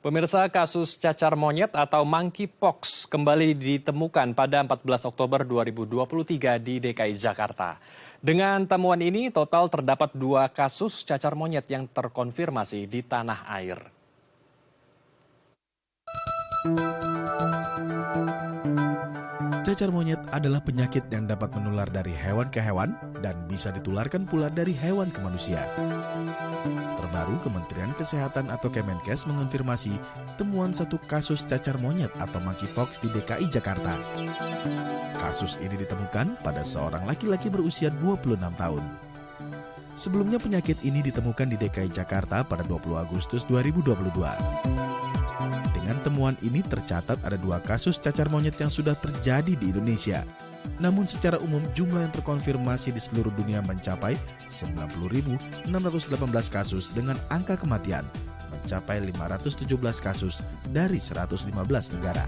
Pemirsa, kasus cacar monyet atau monkeypox kembali ditemukan pada 14 Oktober 2023 di DKI Jakarta. Dengan temuan ini, total terdapat 2 kasus cacar monyet yang terkonfirmasi di tanah air. Cacar monyet adalah penyakit yang dapat menular dari hewan ke hewan dan bisa ditularkan pula dari hewan ke manusia. Terbaru, Kementerian Kesehatan atau Kemenkes mengonfirmasi temuan 1 kasus cacar monyet atau monkeypox di DKI Jakarta. Kasus ini ditemukan pada seorang laki-laki berusia 26 tahun. Sebelumnya penyakit ini ditemukan di DKI Jakarta pada 20 Agustus 2022. Dengan temuan ini tercatat ada 2 kasus cacar monyet yang sudah terjadi di Indonesia. Namun secara umum jumlah yang terkonfirmasi di seluruh dunia mencapai 90.618 kasus dengan angka kematian mencapai 517 kasus dari 115 negara.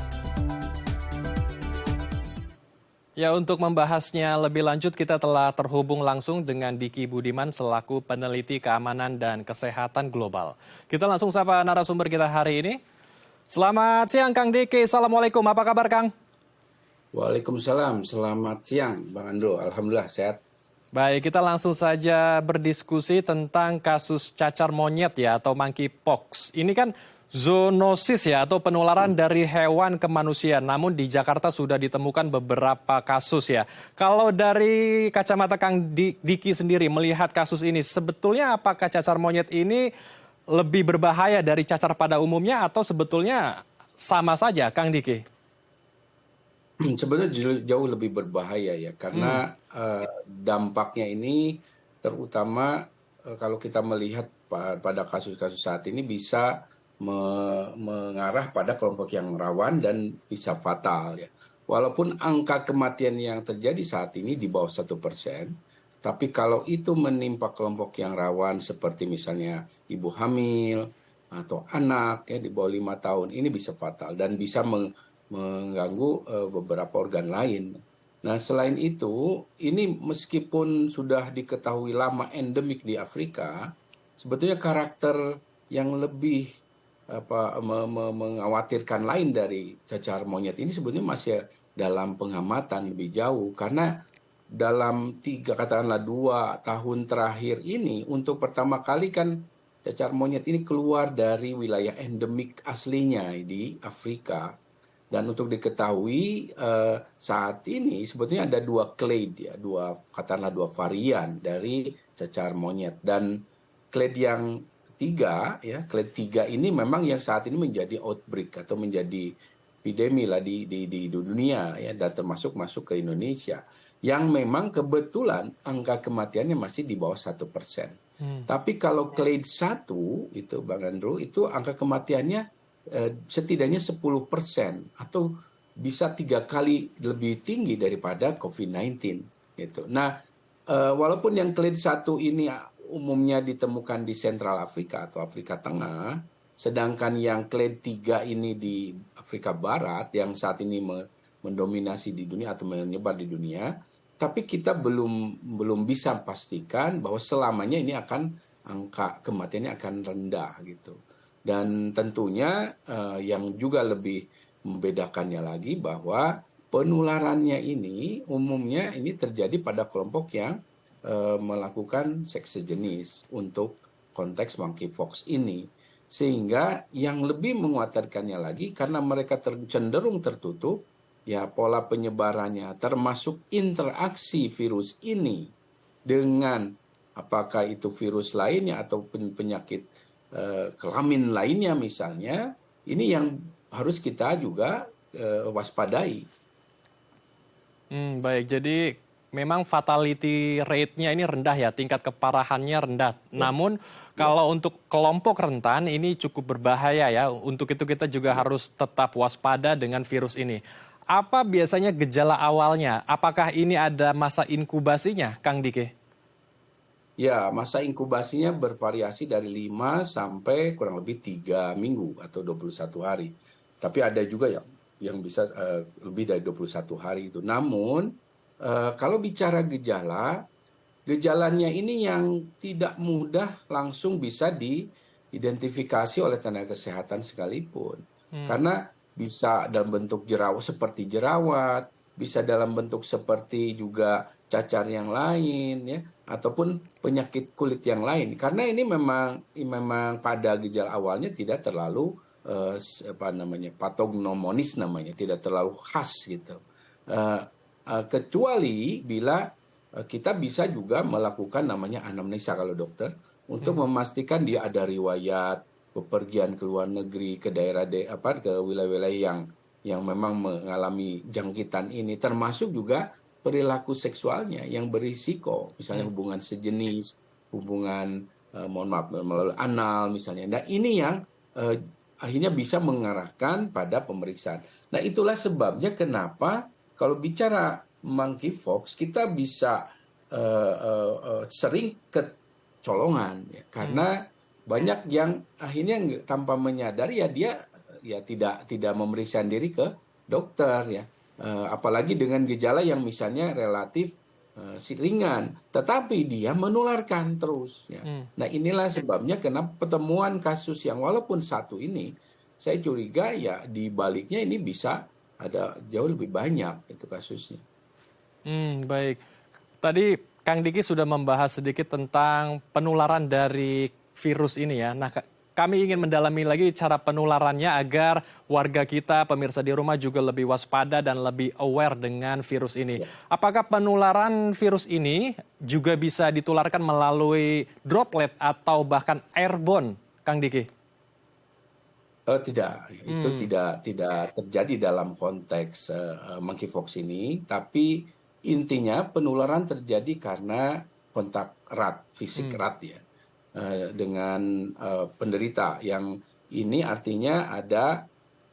Ya, untuk membahasnya lebih lanjut kita telah terhubung langsung dengan Diki Budiman selaku peneliti keamanan dan kesehatan global. Kita langsung sapa narasumber kita hari ini. Selamat siang Kang Diki, Assalamualaikum, apa kabar Kang? Waalaikumsalam, selamat siang Bang Andro, Alhamdulillah sehat. Baik, kita langsung saja berdiskusi tentang kasus cacar monyet ya atau monkeypox. Ini kan zoonosis ya atau penularan dari hewan ke manusia, namun di Jakarta sudah ditemukan beberapa kasus ya. Kalau dari kacamata Kang Diki sendiri melihat kasus ini, sebetulnya apakah cacar monyet ini lebih berbahaya dari cacar pada umumnya atau sebetulnya sama saja, Kang Diki? Sebenarnya jauh lebih berbahaya ya, karena dampaknya ini terutama kalau kita melihat pada kasus-kasus saat ini bisa mengarah pada kelompok yang rawan dan bisa fatal ya. Walaupun angka kematian yang terjadi saat ini di bawah 1%, tapi kalau itu menimpa kelompok yang rawan seperti misalnya ibu hamil atau anak ya di bawah 5 tahun, ini bisa fatal dan bisa mengganggu beberapa organ lain. Nah, selain itu, ini meskipun sudah diketahui lama endemik di Afrika, sebetulnya karakter yang lebih mengkhawatirkan lain dari cacar monyet ini sebetulnya masih dalam pengamatan lebih jauh, karena dalam 2 tahun terakhir ini untuk pertama kali kan cacar monyet ini keluar dari wilayah endemik aslinya di Afrika. Dan untuk diketahui saat ini sebetulnya ada 2 clade ya, 2 varian dari cacar monyet. Dan clade yang ketiga ya, clade 3 ini memang yang saat ini menjadi outbreak atau menjadi epidemi lah di dunia ya, dan termasuk masuk ke Indonesia. Yang memang kebetulan angka kematiannya masih di bawah 1%. Tapi kalau clade 1 itu Bang Andrew, itu angka kematiannya setidaknya 10% atau bisa 3 kali lebih tinggi daripada COVID-19 gitu. Nah, walaupun yang clade 1 ini umumnya ditemukan di Sentral Afrika atau Afrika Tengah, sedangkan yang clade 3 ini di Afrika Barat yang saat ini mendominasi di dunia atau menyebar di dunia, tapi kita belum bisa pastikan bahwa selamanya ini angka kematiannya akan rendah gitu. Dan tentunya yang juga lebih membedakannya lagi bahwa penularannya ini umumnya ini terjadi pada kelompok yang melakukan seks sejenis untuk konteks monkeypox ini. Sehingga yang lebih menguatkannya lagi karena mereka cenderung tertutup, ya pola penyebarannya termasuk interaksi virus ini dengan apakah itu virus lainnya atau penyakit kelamin lainnya misalnya, ini yang harus kita juga waspadai. Baik, jadi memang fatality rate-nya ini rendah ya, tingkat keparahannya rendah. Namun kalau untuk kelompok rentan ini cukup berbahaya ya, untuk itu kita juga harus tetap waspada dengan virus ini. Apa biasanya gejala awalnya? Apakah ini ada masa inkubasinya, Kang Diki? Ya, masa inkubasinya bervariasi dari 5 sampai kurang lebih 3 minggu atau 21 hari. Tapi ada juga yang bisa lebih dari 21 hari itu. Namun, kalau bicara gejalanya ini yang tidak mudah langsung bisa diidentifikasi oleh tenaga kesehatan sekalipun. Karena bisa dalam bentuk jerawat seperti jerawat, bisa dalam bentuk seperti juga cacar yang lain ya, ataupun penyakit kulit yang lain. Karena ini memang pada gejala awalnya tidak terlalu patognomonis namanya, tidak terlalu khas gitu. Kecuali bila kita bisa juga melakukan namanya anamnesa kalau dokter untuk memastikan dia ada riwayat bepergian ke luar negeri, ke ke wilayah-wilayah yang memang mengalami jangkitan ini, termasuk juga perilaku seksualnya yang berisiko, misalnya hubungan sejenis, hubungan melalui anal misalnya. Nah ini yang akhirnya bisa mengarahkan pada pemeriksaan. Nah itulah sebabnya kenapa kalau bicara monkeypox kita bisa sering kecolongan ya, karena banyak yang akhirnya tanpa menyadari ya dia tidak memeriksa diri ke dokter ya, apalagi dengan gejala yang misalnya relatif ringan, tetapi dia menularkan terus ya. Nah inilah sebabnya kenapa pertemuan kasus yang walaupun satu ini, saya curiga ya di baliknya ini bisa ada jauh lebih banyak itu kasusnya. Baik. Tadi Kang Diki sudah membahas sedikit tentang penularan dari virus ini ya. Nah, kami ingin mendalami lagi cara penularannya agar warga kita, pemirsa di rumah juga lebih waspada dan lebih aware dengan virus ini. Apakah penularan virus ini juga bisa ditularkan melalui droplet atau bahkan airborne, Kang Diki? Tidak, itu tidak terjadi dalam konteks monkeypox ini, tapi intinya penularan terjadi karena kontak erat, fisik erat ya, dengan penderita yang ini artinya ada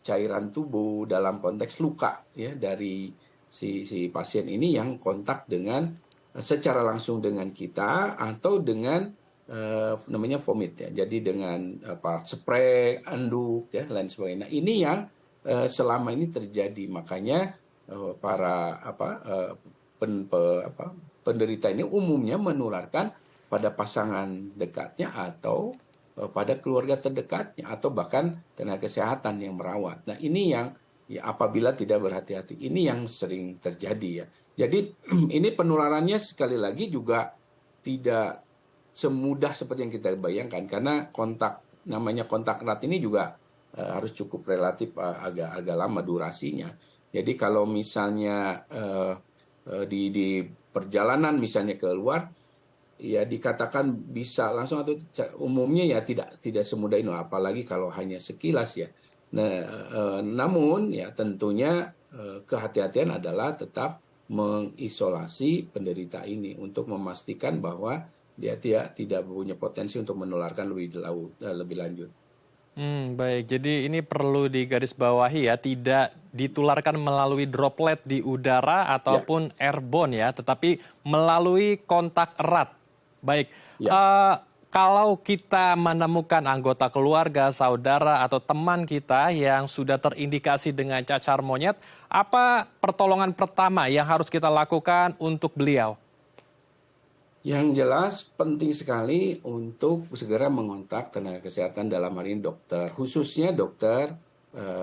cairan tubuh dalam konteks luka ya dari si pasien ini yang kontak dengan secara langsung dengan kita atau dengan namanya vomit ya, jadi dengan spray, anduk ya lain sebagainya. Nah ini yang selama ini terjadi, makanya para penderita ini umumnya menularkan pada pasangan dekatnya atau pada keluarga terdekatnya atau bahkan tenaga kesehatan yang merawat. Nah ini yang ya, apabila tidak berhati-hati ini yang sering terjadi ya. Jadi ini penularannya sekali lagi juga tidak semudah seperti yang kita bayangkan, karena namanya kontak erat ini juga harus cukup relatif agak lama durasinya. Jadi kalau misalnya di perjalanan misalnya keluar ya dikatakan bisa langsung, atau umumnya ya tidak semudah itu, apalagi kalau hanya sekilas ya. Nah, namun ya tentunya kehati-hatian adalah tetap mengisolasi penderita ini untuk memastikan bahwa dia tidak punya potensi untuk menularkan lebih lanjut. Baik, jadi ini perlu digarisbawahi ya, tidak ditularkan melalui droplet di udara ataupun airborne ya, tetapi melalui kontak erat. Baik, kalau kita menemukan anggota keluarga, saudara, atau teman kita yang sudah terindikasi dengan cacar monyet, apa pertolongan pertama yang harus kita lakukan untuk beliau? Yang jelas penting sekali untuk segera mengontak tenaga kesehatan, dalam hal ini dokter, khususnya dokter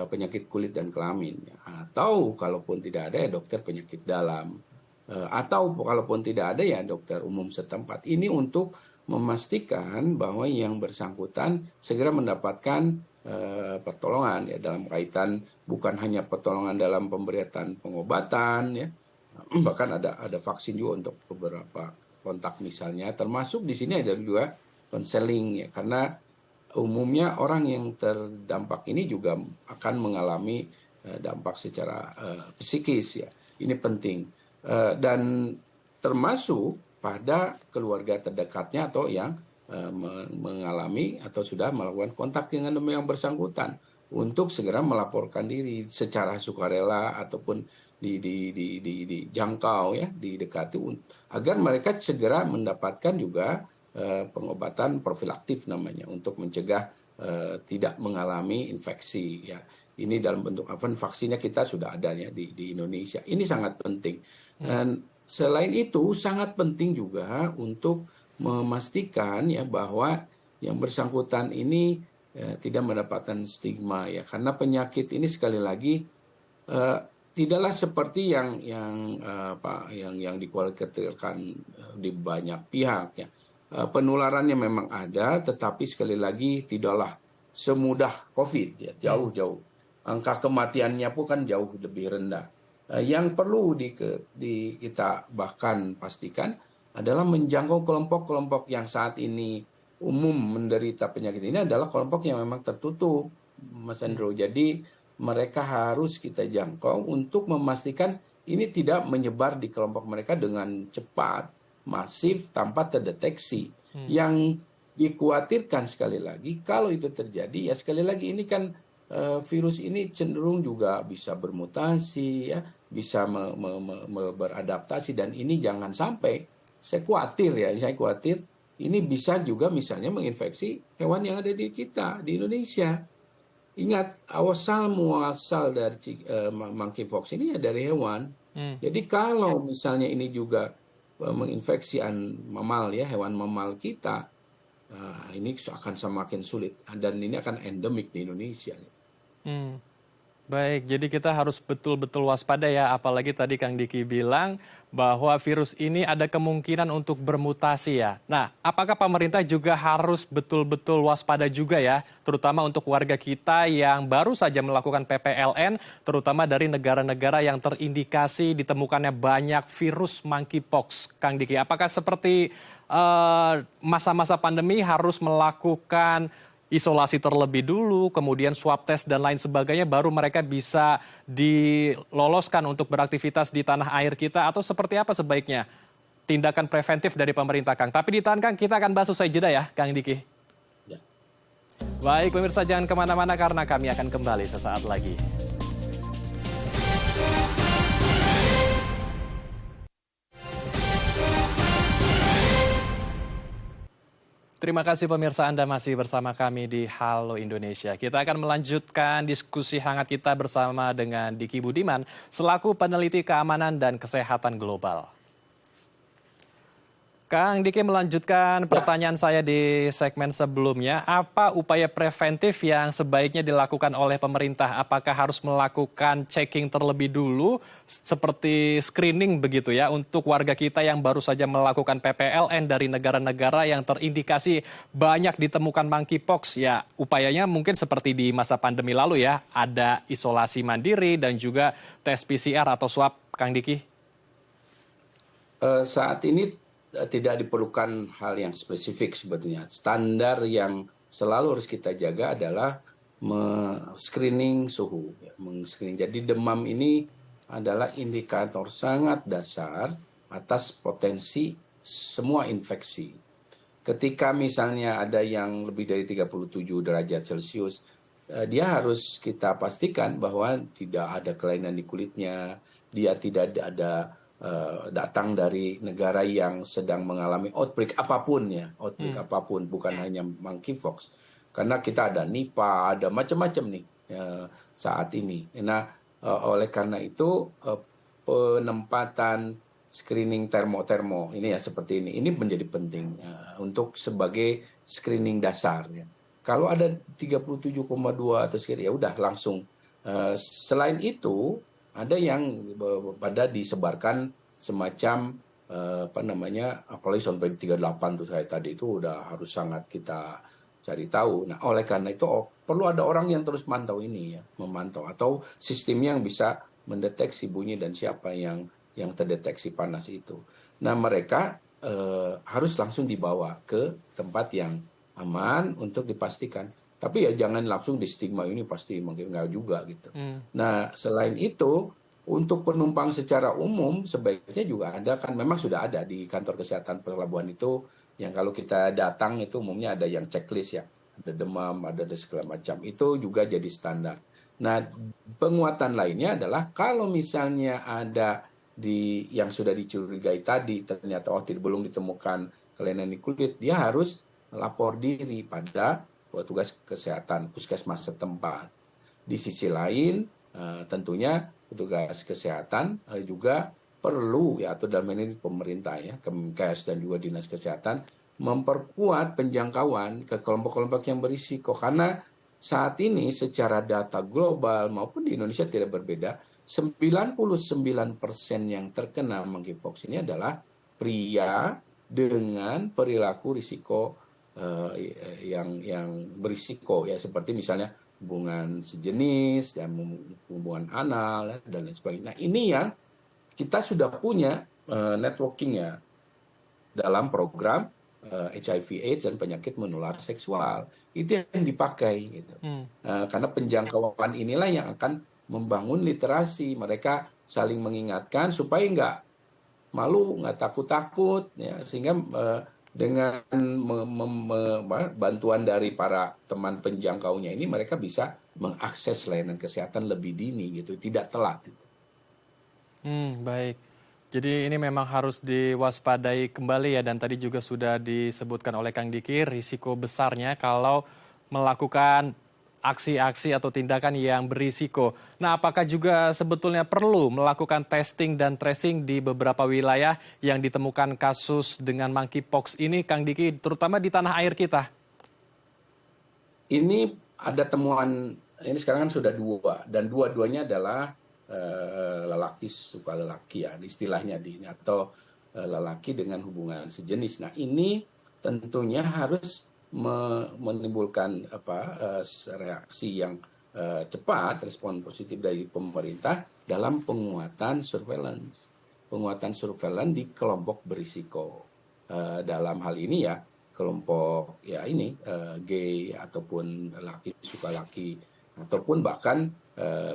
penyakit kulit dan kelamin. Atau kalaupun tidak ada ya dokter penyakit dalam. Atau kalaupun tidak ada ya dokter umum setempat. Ini untuk memastikan bahwa yang bersangkutan segera mendapatkan pertolongan ya, dalam kaitan bukan hanya pertolongan dalam pemberian pengobatan ya, bahkan ada vaksin juga untuk beberapa kontak misalnya, termasuk di sini ada juga konseling ya, karena umumnya orang yang terdampak ini juga akan mengalami dampak secara psikis ya. Ini penting dan termasuk pada keluarga terdekatnya atau yang mengalami atau sudah melakukan kontak dengan yang bersangkutan untuk segera melaporkan diri secara sukarela ataupun dijangkau ya, didekati agar mereka segera mendapatkan juga pengobatan profilaktif namanya untuk mencegah tidak mengalami infeksi ya. Ini dalam bentuk vaksinnya kita sudah ada ya di Indonesia. Ini sangat penting. Dan selain itu sangat penting juga untuk memastikan ya bahwa yang bersangkutan ini tidak mendapatkan stigma ya, karena penyakit ini sekali lagi tidaklah seperti yang dikhawatirkan di banyak pihak ya. Penularannya memang ada, tetapi sekali lagi tidaklah semudah COVID ya, jauh-jauh. Angka kematiannya pun kan jauh lebih rendah. Yang perlu kita bahkan pastikan adalah menjangkau kelompok-kelompok yang saat ini umum menderita penyakit ini adalah kelompok yang memang tertutup, Mas Andrew. Jadi mereka harus kita jangkau untuk memastikan ini tidak menyebar di kelompok mereka dengan cepat, masif, tanpa terdeteksi. Yang dikhawatirkan sekali lagi, kalau itu terjadi, ya sekali lagi ini kan virus ini cenderung juga bisa bermutasi, ya, bisa beradaptasi, dan ini jangan sampai, saya khawatir ini bisa juga misalnya menginfeksi hewan yang ada di kita, di Indonesia. Ingat, muasal dari monkeypox ini ya dari hewan. Jadi kalau misalnya ini juga menginfeksi mamal ya, hewan mamal kita, ini akan semakin sulit dan ini akan endemik di Indonesia. Baik, jadi kita harus betul-betul waspada ya, apalagi tadi Kang Diki bilang bahwa virus ini ada kemungkinan untuk bermutasi ya. Nah, apakah pemerintah juga harus betul-betul waspada juga ya, terutama untuk warga kita yang baru saja melakukan PPLN, terutama dari negara-negara yang terindikasi ditemukannya banyak virus monkeypox, Kang Diki. Apakah seperti masa-masa pandemi harus melakukan isolasi terlebih dulu, kemudian swab test dan lain sebagainya, baru mereka bisa diloloskan untuk beraktivitas di tanah air kita, atau seperti apa sebaiknya tindakan preventif dari pemerintah, Kang? Tapi ditahan, Kang, kita akan bahas usai jeda ya, Kang Diki. Ya. Baik, pemirsa jangan kemana-mana karena kami akan kembali sesaat lagi. Terima kasih pemirsa, Anda masih bersama kami di Halo Indonesia. Kita akan melanjutkan diskusi hangat kita bersama dengan Diki Budiman selaku peneliti keamanan dan kesehatan global. Kang Diki, melanjutkan pertanyaan saya di segmen sebelumnya. Apa upaya preventif yang sebaiknya dilakukan oleh pemerintah? Apakah harus melakukan checking terlebih dulu seperti screening begitu ya untuk warga kita yang baru saja melakukan PPLN dari negara-negara yang terindikasi banyak ditemukan monkeypox? Ya, upayanya mungkin seperti di masa pandemi lalu ya, ada isolasi mandiri dan juga tes PCR atau swab, Kang Diki. Saat ini tidak diperlukan hal yang spesifik sebetulnya. Standar yang selalu harus kita jaga adalah screening suhu. Jadi demam ini adalah indikator sangat dasar atas potensi semua infeksi. Ketika misalnya ada yang lebih dari 37 derajat Celcius, dia harus kita pastikan bahwa tidak ada kelainan di kulitnya, dia tidak ada datang dari negara yang sedang mengalami outbreak apapun ya, apapun, bukan hanya monkeypox. Karena kita ada Nipah, ada macam-macam nih saat ini. Nah, oleh karena itu penempatan screening termo ini ya seperti ini menjadi penting untuk sebagai screening dasar ya. Kalau ada 37,2 atau sekian ya udah langsung. Selain itu ada yang pada disebarkan semacam apalagi sampai 38 tuh saya tadi itu udah harus sangat kita cari tahu. Nah, oleh karena itu perlu ada orang yang terus memantau atau sistemnya yang bisa mendeteksi bunyi dan siapa yang terdeteksi panas itu. Nah, mereka harus langsung dibawa ke tempat yang aman untuk dipastikan. Tapi ya jangan langsung di stigma ini pasti mungkin enggak juga gitu. Nah, selain itu untuk penumpang secara umum sebaiknya juga ada, kan memang sudah ada di kantor kesehatan pelabuhan itu yang kalau kita datang itu umumnya ada yang checklist ya. Ada demam, ada segala macam. Itu juga jadi standar. Nah, penguatan lainnya adalah kalau misalnya ada yang sudah dicurigai tadi ternyata belum ditemukan kelainan di kulit, dia harus lapor diri pada petugas kesehatan puskesmas setempat. Di sisi lain tentunya petugas kesehatan juga perlu ya, atau dalam ini pemerintah ya, Kemenkes dan juga dinas kesehatan memperkuat penjangkauan ke kelompok-kelompok yang berisiko. Karena saat ini secara data global maupun di Indonesia tidak berbeda, 99% yang terkena monkeypox ini adalah pria dengan perilaku risiko yang berisiko ya, seperti misalnya hubungan sejenis dan hubungan anal dan lain sebagainya. Nah, ini yang kita sudah punya networking-nya dalam program HIV/AIDS dan penyakit menular seksual. Itu yang dipakai gitu. Karena penjangkauan inilah yang akan membangun literasi. Mereka saling mengingatkan supaya nggak malu, nggak takut-takut, ya, sehingga dengan bantuan dari para teman penjangkaunya ini mereka bisa mengakses layanan kesehatan lebih dini gitu, tidak telat. Baik. Jadi ini memang harus diwaspadai kembali ya, dan tadi juga sudah disebutkan oleh Kang Diki risiko besarnya kalau melakukan aksi-aksi atau tindakan yang berisiko. Nah, apakah juga sebetulnya perlu melakukan testing dan tracing di beberapa wilayah yang ditemukan kasus dengan monkeypox ini, Kang Diki, terutama di tanah air kita? Ini ada temuan, ini sekarang kan sudah 2, dan dua-duanya adalah lelaki suka lelaki ya, istilahnya atau lelaki dengan hubungan sejenis. Nah, ini tentunya harus menimbulkan reaksi yang cepat, respon positif dari pemerintah dalam penguatan surveillance di kelompok berisiko. Dalam hal ini ya kelompok ya ini gay ataupun laki suka laki, ataupun bahkan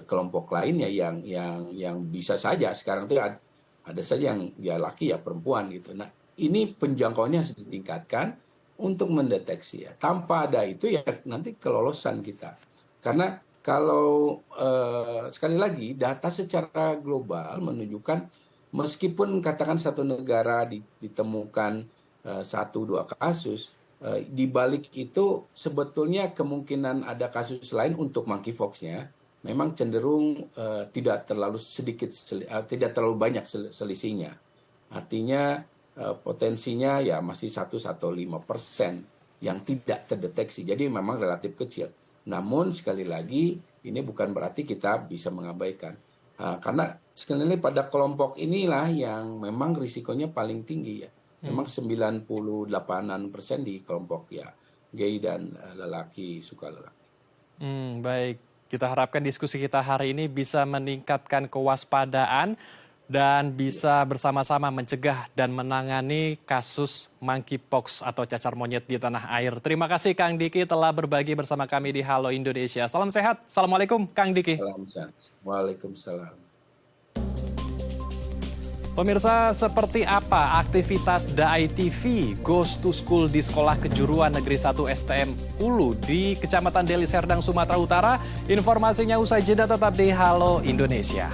kelompok lainnya yang bisa saja sekarang itu ada saja yang ya laki ya perempuan gitu. Nah, ini penjangkauannya harus ditingkatkan untuk mendeteksi ya. Tanpa ada itu ya nanti kelolosan kita. Karena kalau sekali lagi data secara global menunjukkan meskipun katakan satu negara ditemukan 1-2 kasus, di balik itu sebetulnya kemungkinan ada kasus lain untuk monkeypox-nya memang cenderung tidak terlalu banyak selisihnya. Artinya potensinya ya masih 1-5% yang tidak terdeteksi. Jadi memang relatif kecil. Namun sekali lagi ini bukan berarti kita bisa mengabaikan. Karena sekali lagi pada kelompok inilah yang memang risikonya paling tinggi ya. Memang 98% di kelompok ya gay dan lelaki suka lelaki. Baik. Kita harapkan diskusi kita hari ini bisa meningkatkan kewaspadaan dan bisa bersama-sama mencegah dan menangani kasus monkeypox atau cacar monyet di tanah air. Terima kasih Kang Diki telah berbagi bersama kami di Halo Indonesia. Salam sehat. Assalamualaikum Kang Diki. Salam sehat. Waalaikumsalam. Pemirsa, seperti apa aktivitas Dai TV Goes to School di Sekolah Kejuruan Negeri 1 STM Ulu di Kecamatan Deli Serdang, Sumatera Utara? Informasinya usai jeda, tetap di Halo Indonesia.